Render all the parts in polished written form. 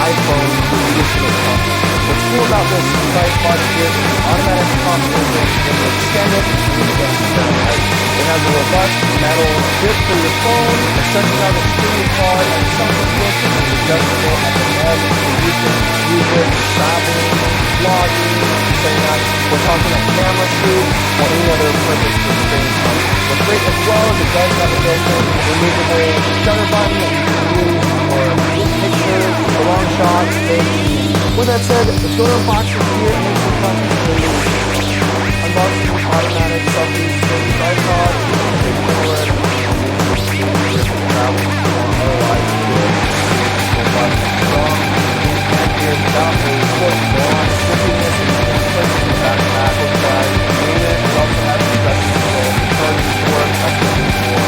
iPhone traditional pump. What's cool about this tripod here is the automatic pump movement. When you extend it, it has a robust metal grip for your phone. It stretches out extremely far, and the selfie stick is adjustable at the edge, so you can use it for traveling, vlogging, setting up. We're talking a camera shoot or any other purpose for the same time. What's great as well is it does have a built-in removable shutter button that you can use for big pictures, for long shots, With that said, the TONEOF box is here and makes it fun to unboxing this automatic selfie stick tripod. Take forward, travel, otherwise good, robust, strong, and here without a foot long, stickiness and push in the backpack with guys. Name it, it also has a special control. Charging work, that's what it's for.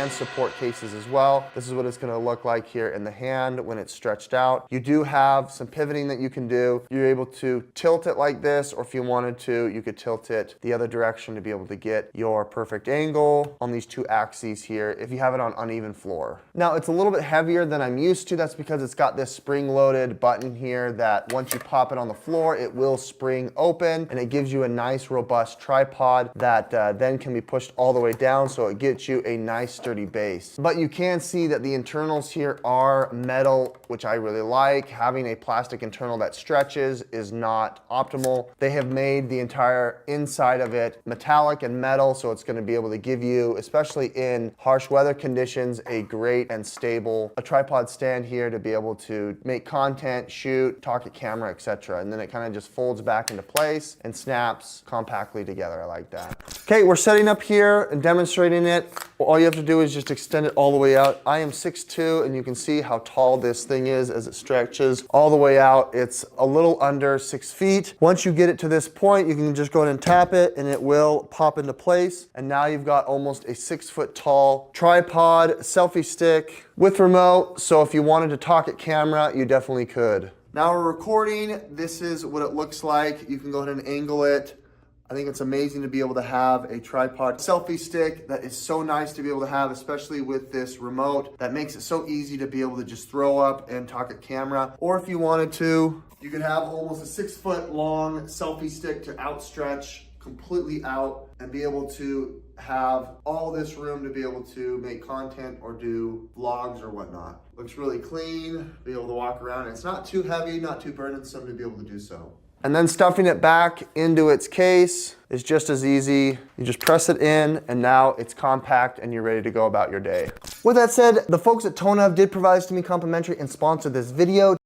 Support cases as well. This is what it's going to look like here in the hand when it's stretched out. You do have some pivoting that you can do. You're able to tilt it like this, or if you wanted to, you could tilt it the other direction to be able to get your perfect angle on these two axes here if you have it on uneven floor. Now it's a little bit heavier than I'm used to. That's because it's got this spring-loaded button here that once you pop it on the floor, it will spring open, and it gives you a nice robust tripod that then can be pushed all the way down, so it gets you a nice sturdy base. But you can see that the internals here are metal, which I really like. Having a plastic internal that stretches is not optimal. They have made the entire inside of it metallic and metal, so it's going to be able to give you, especially in harsh weather conditions, a great and stable tripod stand here to be able to make content, shoot, talk at camera, etc. And then it kind of just folds back into place and snaps compactly together. I like that. Okay, we're setting up here and demonstrating it. All you have to do is just extend it all the way out. I am 6'2", and you can see how tall this thing is as it stretches all the way out. It's a little under 6 feet. Once you get it to this point, you can just go ahead and tap it and it will pop into place. And now you've got almost a 6 foot tall tripod, selfie stick with remote. So if you wanted to talk at camera, you definitely could. Now we're recording. This is what it looks like. You can go ahead and angle it. I think it's amazing to be able to have a tripod selfie stick that is so nice to be able to have, especially with this remote that makes it so easy to be able to just throw up and talk at camera. Or if you wanted to, you could have almost a 6 foot long selfie stick to outstretch completely out and be able to have all this room to be able to make content or do vlogs or whatnot. Looks really clean, be able to walk around. It's not too heavy, not too burdensome to be able to do so. And then stuffing it back into its case is just as easy. You just press it in and now it's compact and you're ready to go about your day. With that said, the folks at TONEOF did provide this to me complimentary and sponsored this video.